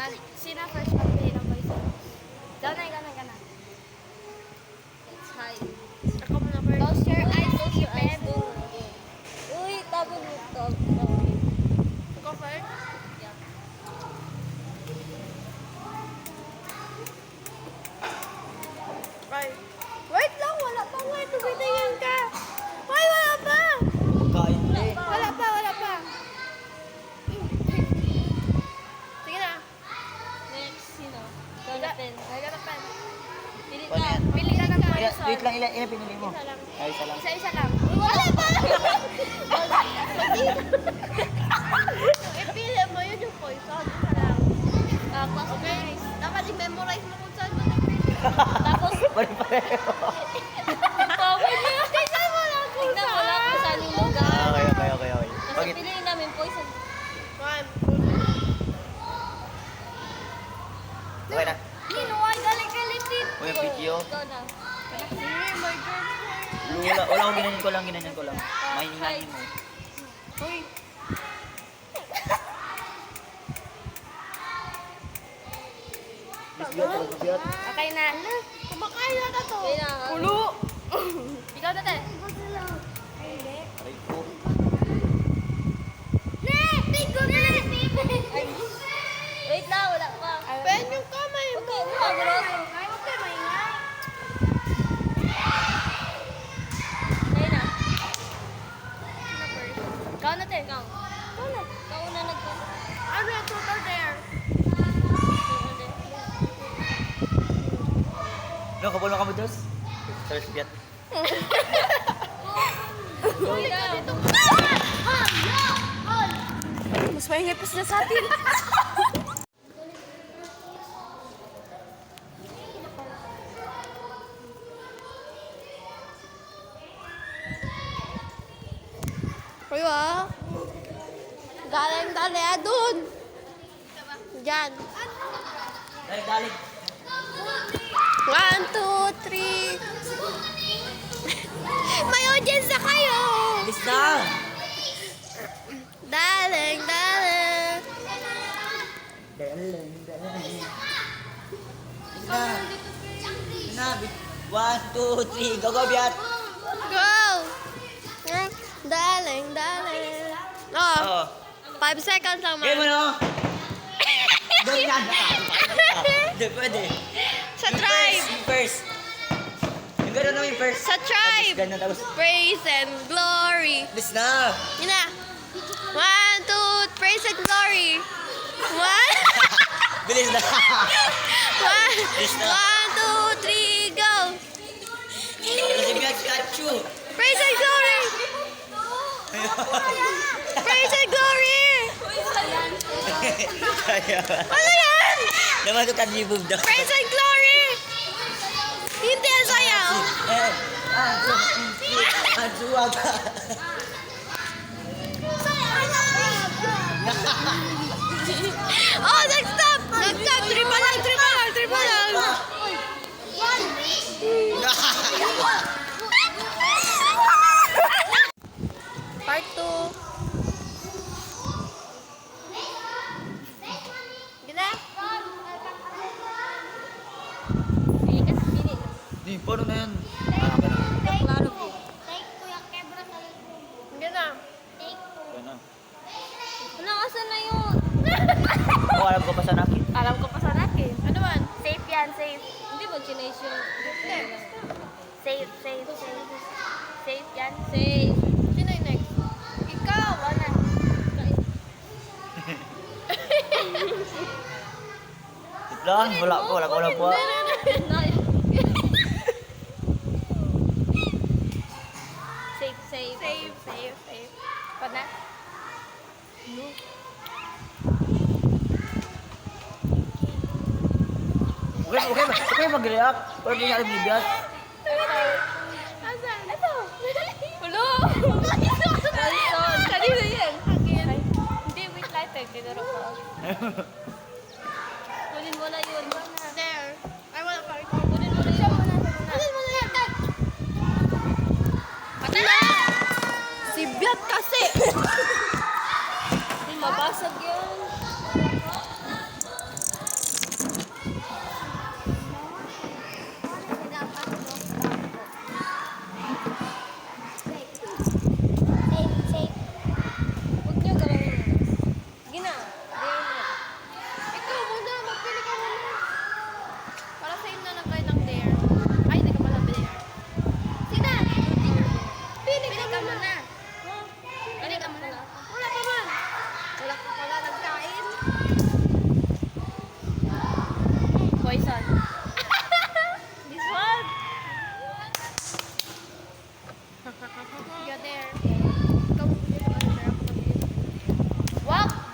Sino first pag-play ng voice? Ganay. It's high. Ako muna first. Close your eyes, Close your eyes. Pen. Uy, tabo mo to. Go first. Yeah. Right. Wait lang, wala pa. Wait, tumitayin ka. Wait, wala pa. Kain eh. Wala pa. Sige na. Next, sino? Ikaw na pen. Wala na pen. Pili Ano ka. yan? Pili ka ng voice. Wait lang, ilan pinili mo? Isa lang. Ay, isa lang. Isa lang. Wala pa! Ipili mo yun yung poison. Isa lang. Class of Okay. Paris. Dapat i-memorize mo kung saan mo nag-pili. Tapos, Pare-pareho. power niya. Tignan mo lang kung Tignan mo lang kung saan yung lugar. Okay. Kasi Bakit? piliin namin poison. One. Okay na. Nino, ay galing-galing din. Uy, ang video. Ikaw na. Sige, my girlfriend. Wala akong ginanyan ko lang. Mahiningayin mo. Uy. Bisbiyat. Okay na. Kumakain na to. Okay na. Pulo. Ikaw na, te. Aray ko. Ne! Pigo na! Ay. Wait lang, wala pa. Pen yung kamay mo. Okay, magros. Ay, okay, maingay. Ayun na. Ikaw na, te. Ikaw. Ikaw una nagko. Ano yung tutor there? No, kapulo ka mo, Dos? First biyat. Uy, ka dito. Mas maingay pa sila sa atin. Uy, ah. Dali, dun. Diyan. Dali. 1, 2, 3. May audience na kayo. Bilis na! Daling. Dalang. Na. 1, 2, 3. Go, biyat! Go. Daling. Oh, Oo. 5 seconds lang, Game mo, man. no? Doon yan. Hindi, pwede. Sa Yung tribe. first. Yung gano'n naman yung first. Sa tribe. Ganun tapos. Praise and glory. Bilis na! Yun na. 1, 2, praise and glory. 1, Bilis na! 1, Bilis na. 2, 3, go. Kasi biyat, got you! Praise and glory. Praise and glory. Kaya. Ano yan? Naman ko kanibog daw. Praise and glory. Hindi ang sayaw. Ansuwag. Oh, nag-stop. Tripa lang. Part 2. Gila? Pili ka na, pili. Di, paano na yan? Klaro po. Gila? Ano? Ano, asan na yun? Oh, alam ko pa sa nakit. Alam ko pa sa akin. Ano man? Safe yan, safe. Hindi mo chinase yung... Safe. Safe yan. Safe. Sino yung next? Ikaw, wala. Lang, wala ko po. Safe. Pada? Okay mag-react. Pero di natin bibiyat. Asan? Ito. Hulo. Poison. Kanina yan. Hindi, wait lighter. Tinuro ko. Kunin mo na yun. There. Ay, wala pa. Kunin mo na yun. Kunin mo na yan. Patay na! Si Biat kasi. Hindi, mabasag yun.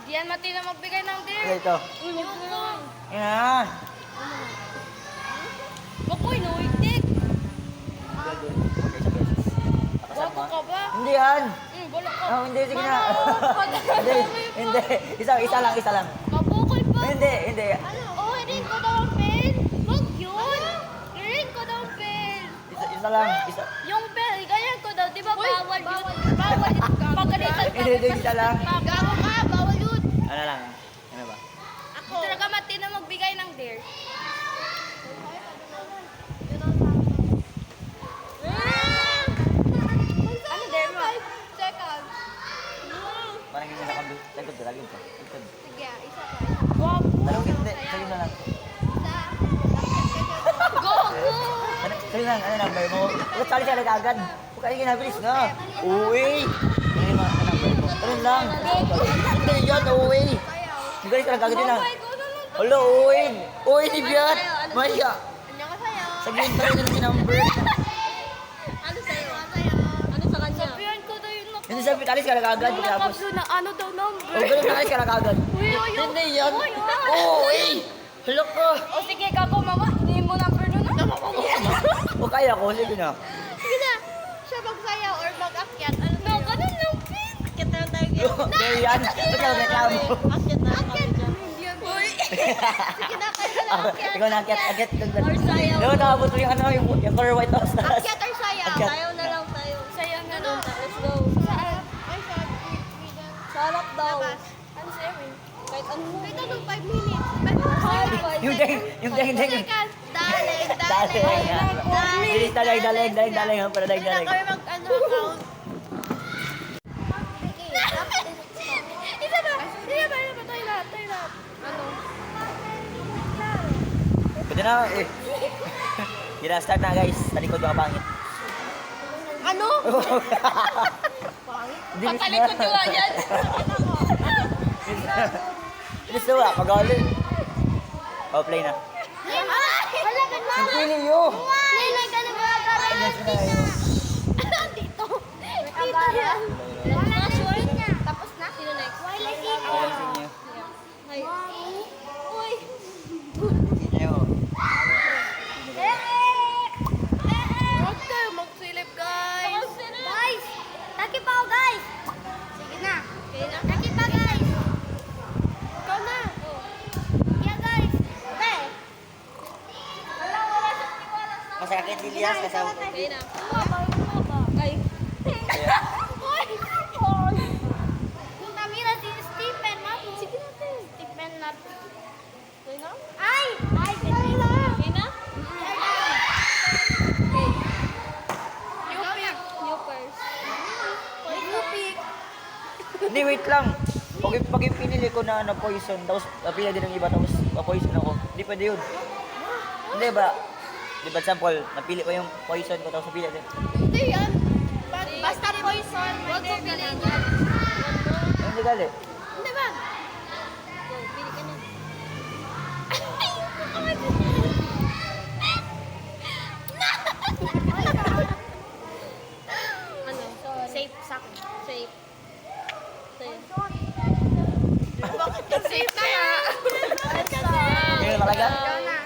Diyan Mati na magbigay ng Okay, dear. ito. Uy, mag-try. Yan. Makoy, nauitik. Okay, sa beses. Pakasan Bago mo. ka ba? Hindi yan. Wala ka. Oh, hindi, sige na. Hindi, hindi. Isa lang. Mabukol pa. Hindi. Ano? Oh, rin ko daw ang pen. Wag yun. Rin ko daw ang pen. Isa lang. Yung pen, ganyan ko daw. Di ba bawal yun? Bawal yun. Pagalitan ka. Hindi, isa lang. Gago ka, bawal yun. Ano lang? Ano ba? Ako. Talaga Mati na magbigay ng dare. Ano dare mo? 5 seconds. Parang hindi nakabit. Tagod ka, lagyan ka. Tagod. Sige, isa pa. Dalawang hindi. Sa'yo na lang. Go, go! Sa'yo lang, ano number mo? Huwag sali ka agad. Huwag kayo ginabilis na. Uwi! Ano yung mga number mo? Ganun lang. Hindi yan, uwi! Hindi ka lang agad yun ah. Hala, uwi! Uwi ni Biat! Maya! Sabihin pa rin yung number. Ano sa'yo? Ano sa kanya? Sabihan ko daw yung Hindi sabi, alis ka lang agad. Pagkapos. na ano daw number. O, ganun na alis ka lang agad. Hindi yan. Uwi! Hala ka! O sige, gago mama. Hindi mo number nun. O kaya ko, sige na. Sige na. Siya magsayaw or mag-akyat. Ano no, ganun lang, pin. Akit na lang tayo ngayon. Hindi yan. Ba't ka reklamo? Akit na lang kami dyan. Uy. Sige na, kayo na akyat. Ikaw na akyat. Or sayaw. Diba nakabot mo yung ano, yung color white house na. Akyat or sayaw? Akyat. Sayaw na lang tayo. Sayaw na lang. Let's go. Saan? Ay, saan? Sarap daw. Labas. Ano sa'yo eh? Kahit ano. Wait, ano? 5 minutes. Yung deng. Dale. Bilis, daleg. Para daleg. Kami mag-ano account. Isa ba? Tayo lahat. Ano? Pwede na, eh. Gira, start na guys. Sa likod mga pangit. Ano? Bilis Patalikod na. yung yan. Bilis na wala, pagaling. Oh, play na. Halapit mo. Ang pili yun. Lilay ka na mga Ayan sila yun. Dito. Dito yan. Tapos na? Sino next? Wala Ayan sa inyo. Ay. Uy. Inyo. Huwag kayo magsilip, guys. Guys, takip ako, guys. Sige na. Takip pa, guys. Ikaw na. Yeah, guys. Be. Wala siyang tiwala sa Masakit Lilias kasama. Okay na. Ay. Kaya. Kung Tamira, si Stephen, mami. Sige natin. Stephen natin. Ay! Ay, ganun lang. Okay na? You first. You pick. Hindi, wait lang. Pag yung pinili ko na poison, tapos napili din ng iba, tapos poison ako. Hindi pwede yun. Hindi ba? Di ba, example, napili ko yung poison ko, tapos napili din. Hindi yan. Basta poison. Huwag mo piliin yan. Hindi gali. Hindi ba? Go, pili ka na. Ano? Safe sa akin. Safe. Sa'yo. Bakit safe na nga? Ngayon talaga? Ikaw na.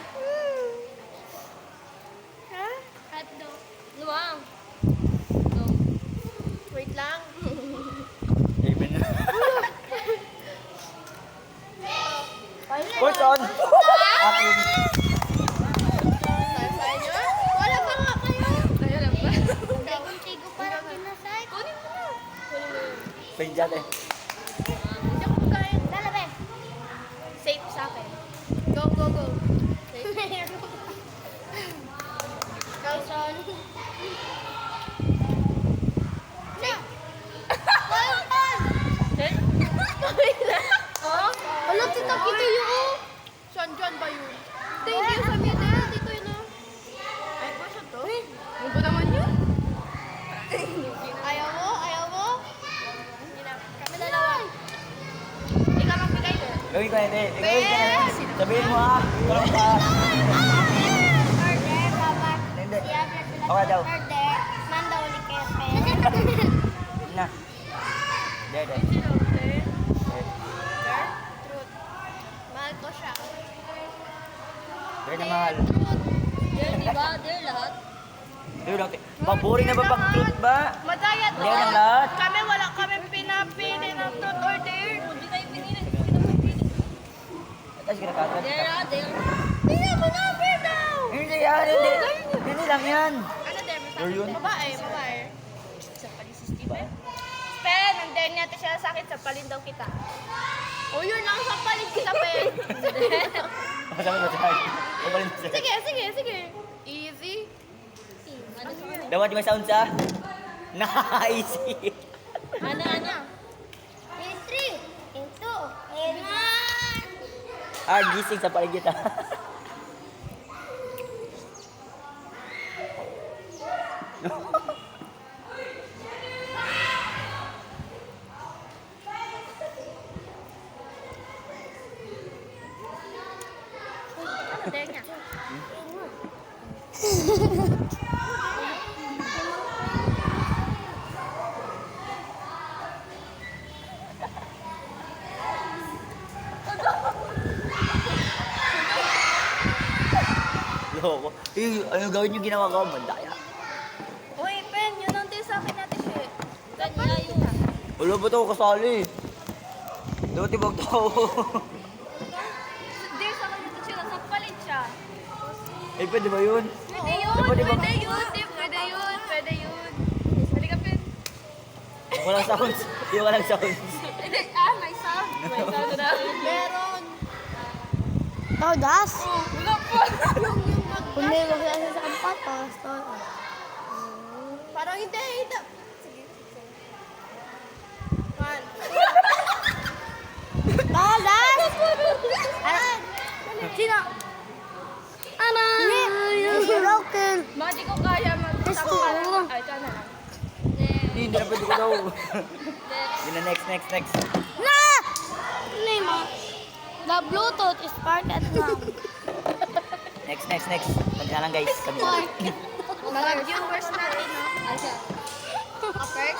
Ha? Hotdog. Luwang. Go. Wait lang. Amen na. Poison! Akin. Sa inyo? Wala pa nga kayo. Kayo lang ba? Tigo para pinasay. Kunin mo na. Kunin mo yun. Penjat eh. Hindi ako magkain. Dalabe. Safe sa akin. Go. Safe. Poison. Wala, tita, kita yun. Saan dyan ba yun? Hindi yung sa media. Dito yun oh. Ay, ba siya to? Ano ba naman yun? Ayaw mo? Hindi na. Kami dalawa. Ikaw magbigay doon. Gawin ko na, hindi. Gawin ko na. Sabihin mo ha. Tulong ka. Order, papa. Hindi. Siya, Okay daw. order. Manda uli kepe. Na. There. Order. Kaya na mahal. Dare, di ba? Dare lahat. Dude, okay. Boring na ba pag truth ba? Madaya to. Dare ng lahat. Kami wala kami pinapili ng truth or dare. Hindi tayo pinili. Hindi tayo pinili. Tapos kinakagad. Dare ah, dare. Pili mo number daw. Hindi yan, hindi. Hindi lang yan. Ano dare? Dare yun? Babae, babae. Sa palin si Steven. Pen, ang dare natin siya sa akin, sa palin daw kita. O yun lang, sa palin kita, Pen. Sabi mo siya. Kabalin mo siya. Sige. Easy. Ano sa kanya? Dapat may sound sa? Nice! Ano? In 3, in 2, in 1. Ah, gising sa paligid ah. Ano dare niya? Loko. Eh, ano gawin yung ginawa ko? Mandaya. Uy, Pen, yun ang din sa akin natin siya. Kanya yun. Wala ba ito ako kasali? Dapat ibang tao. Dare sa kanya siya, sa palin siya. Eh, pwede ba yun? Pwede yun, Dapat ibang... pwede yun. Halika, Pen. Walang sounds. Yung walang sounds. May sound. May sound na. Meron. Todas? Wala pa. Hindi, wag kasi sa kampatos. Parang hindi. Sige. One. Todas? Sino? Ano? Hindi, broken. Mga di ko kaya Gusto mag-tapa ko. Ay, ito na lang. Hindi na pwede ko daw. Hindi na next. Na! Hindi mo. The Bluetooth is parted now. Next. Pagka lang guys. Kami lang. Mga viewers natin, no? Asya. Upper.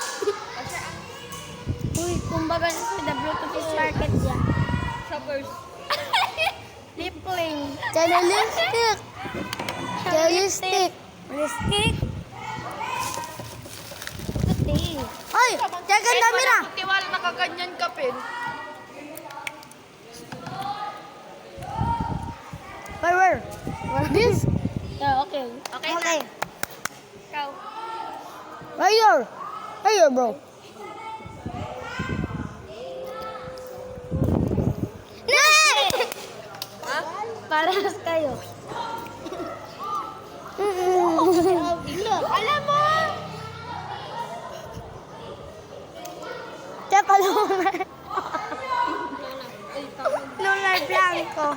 Uy, kumbaga the Bluetooth is parted siya. Shoppers. Lipling. Kaya lipstick. Kaya lipstick. Lipstick. Ay, check ang camera. Tiwala na kaganyan ka, Pen. Where? This? Yeah, okay. Okay. Ikaw. Right here, bro. Parehas kayo. Alam mo! Tsaka lunar. Lunar blanco.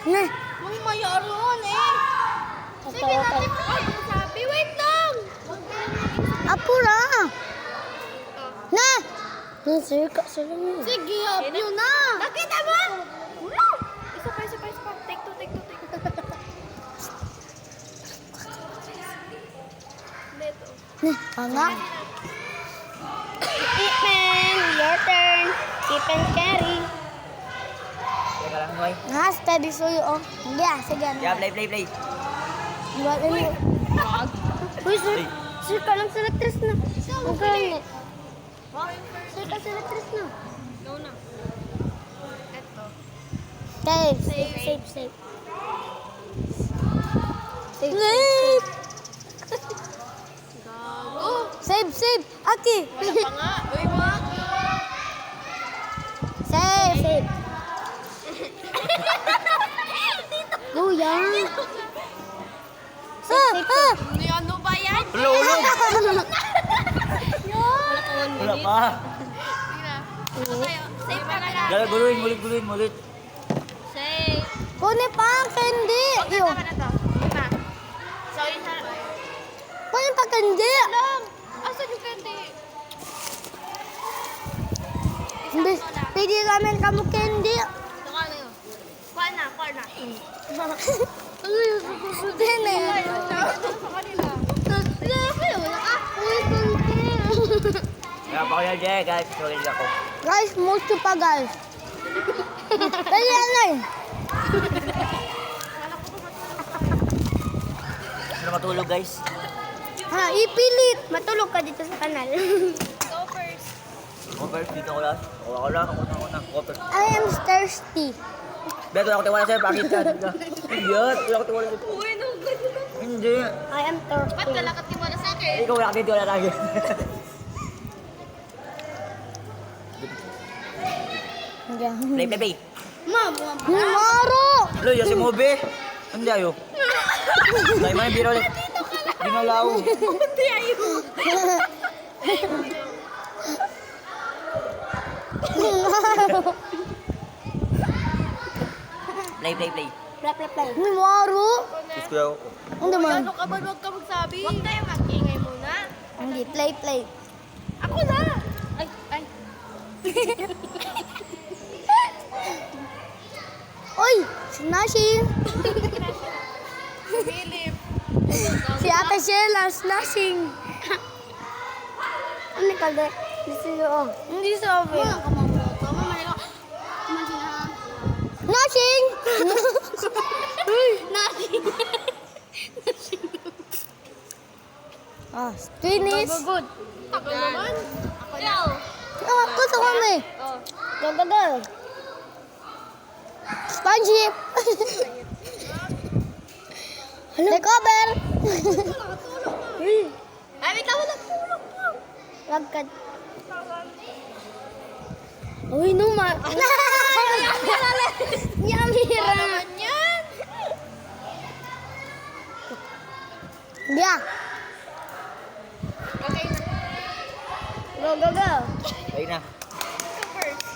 Nah, May mayaroon eh. Sige natin pag-usabi. Wait lang! apura. Nah. Nasirka sila mo. Sige, up yun na! Nakita mo? Wala! Isa pa. Take two. Dito. Anak. Ethan, your turn. Keep and carry. Teka lang, Noy. Nah, steady suyo. Oh. Yeah, sige. Yeah, play. Buat ini. Uy, sir ka lang sa electric na. Ang galit. Sir ka sa electric na. Go na. Ito. Safe. Safe. Gago! Safe. Aki. Wala pa nga. Uy, mga. Safe. Kuya. Ni ano ba yan? Ulo. Wala Wala ka 1 minute. pa. Sige na. Ano tayo? Safe ka na lang. Guluhin, ulit. Say. Kunin pa ang candy. Yo. Tama na to. Lima. So, yun na. Kunin pa candy. Lang! Asan yung candy? Hindi. Pwede namin kamu candy. Saka na yun. Kuha na. Ano yung susutin eh? Sa kanila. Wala ka. Uy, candy. Napakaya dyan, guys. Magaling ako. Guys, mucho pa guys. Dali anay. Gusto na matulog, guys. Ha, ipilit. Matulog ka dito sa kanal. Go first. Cover, dito ko lang. Ako lang. Cover. I am thirsty. Beto, wala ko tiwala sa'yo. Bakit ka? Hindi, wala ko tiwala sa'yo. Uy, no, ganyan na. Hindi. I am Ba't thirsty. wala ka tiwala sa akin? Ikaw wala ka tiwala lagi. Play. Maro! Lo, yung si Mobe. Hindi ayo. Dahil may biro ulit. Ginalaw. Hindi ayo. Play. Play. Maro! Gusto ko. Ano man? Ano ka ba? Huwag ka magsabi. Huwag tayo mag-ingay muna. Hindi, play. Ako na. Ay. Oy! Snashing! Philip. Si Ate Sheila, snashing! Ano ka ba? Hindi sabi. Snashing! Ah, finish. Good. Ako naman. Ako na. Ah, gusto ko na eh. Oh. Go. Spongy. Take over. Ay, wait lang. Walang tulog po. Wagkad. Uy, numa. Yamira. Naman yan. Biak. Okay. Go. Ayun na. Go first.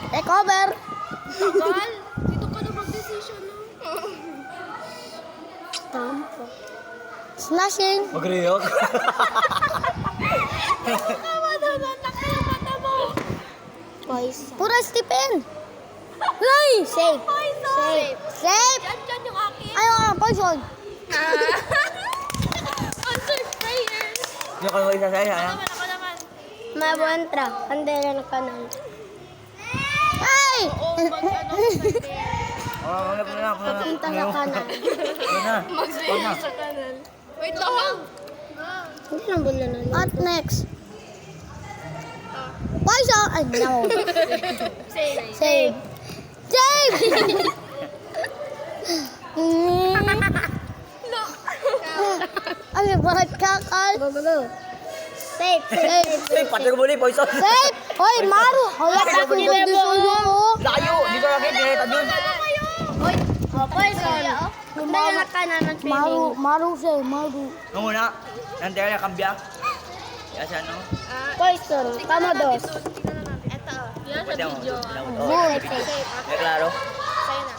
Take over. Tagal. Dito ka na mag-decision, no? Slashing. Magriyok. Tama na. Laki ang mata mo. Pura Stephen. Ay! Safe. Safe. Diyan yung akin. Ayaw poison. Answer prayer. Hindi ko isa sa'yo, ha? Ako naman. Mabuentra. Andela na kanan. Ay! Oo, mag-ano sa Papunta sa kanan. Mag-swing sa kanan. Wait lang. Hindi lang bula na. At next. Poison. Ay, no. Save. Save! Ay, bakit kakal? Go. Safe. Ay, pati ko muli, poison. Safe! Hoy, Maru! Hawak ako ng gusto mo. Layo, dito lang kayo, pinahita dun. Poison. Gumama ka naman, Maru. Ano muna? Nandaya na kambya. Yan siya, no? Poison. Kamados. Ito. Yan Pwede sa mo. video. Oh, Safe. may klaro. Sa'yo na.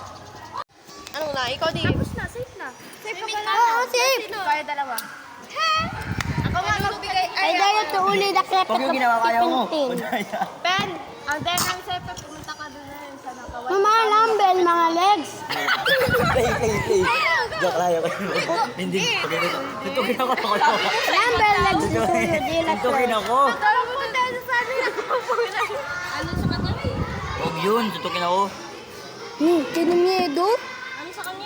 Ano na? Ikaw din. Tapos na. Safe na. Safe ka pala. Oo, safe. Kaya dalawa. Ako nga magbigay. Ay, dahil ito uli na kaya Pag yung ginawa kaya mo. Ben, ang then ang safe pumunta ka doon na yun sa nakawan. Mga lambel, mga legs. Play. Joke lang, Hindi. Ito ginawa ko lang. Lambel, legs. Ito ginawa. Tara mo na tayo sa amin. Ano sa kanya? Huwag yun, tutukin ako. Tinumiedo? Ano sa kanya?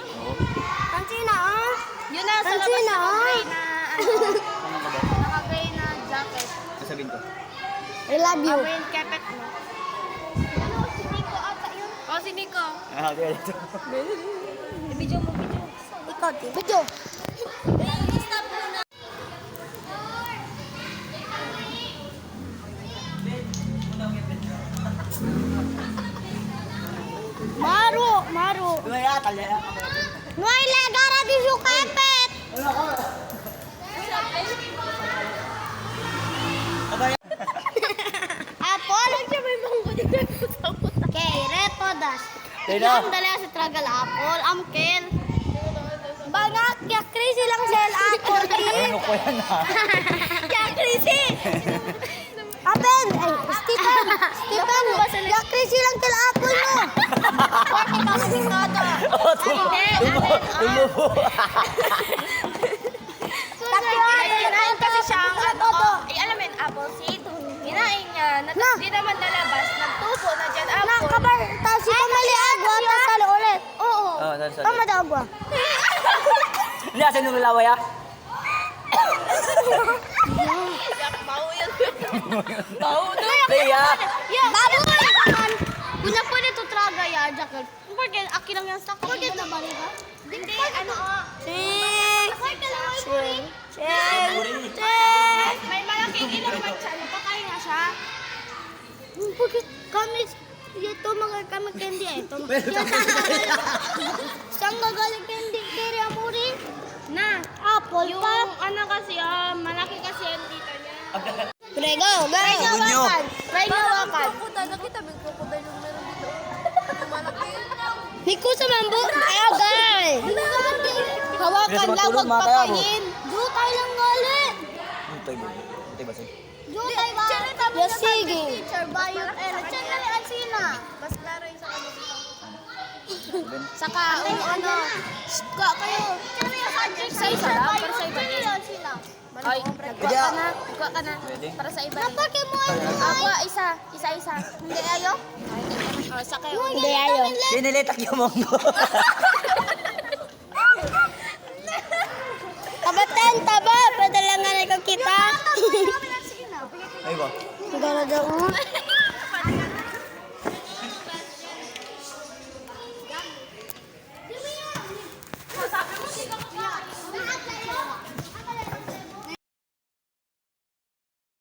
Tansina, ah. Yun na, sa labas Tansina, na ah. nakagay na, Ano ka ba? nakagay na jacket. Sasabihin ko. I love you. Awin, kepet mo. Ano, si Nico ata yun? Oh, si Nico. Okay, ito. Video mo. Ikaw, video. Stop muna. Maru. Lumaya, talaya. Noy, legara di sukapet. Apple. Okay, reto das. Sino? Yang dala sa tragal apple, amkel. Bangak, kaya crazy lang sel apple. Ano ko yan, ha? Kaya crazy. Apen, ay, Stephen, kaya crazy lang sel apple mo. Bakit ka maging nata? Tumubo. Hindi, asan nung laway ah? Leia! Baboy! Kuna pwede to traga ya, Jackal. Porque aki lang yung stock. Porque to balik ka? Hindi, ano, may malaking ilong man siya. Napakain nga siya. Porque kami ito mga kami candy ito. Saan gagaling candy kiri amuri? Na, Apple yung pa. ano kasi, malaki kasi ang dito niya. Prego, Try na Bunyo. wakan. Try na wakan. Niku sa mambo. Agay. Hawakan lang, huwag pakain. Jutay lang gali. Ito ba? Jutay ba? Yes, sige. Teacher, bayot eh. Channel ang sina. Mas klaro yung sa kanila dito. Saka, ano, kayo. Sa isa lang, para sa iba din. Ay, Pwede ah. nagkuha ka na. Pwede. Para sa iba din. Napake mo ay Ako, isa. Hindi ayo? Sa kayo. Hindi ayo. Sinilitak yung monggo. Kabatan, taba. Padalangan ay kita. Ay ba? Gara daw.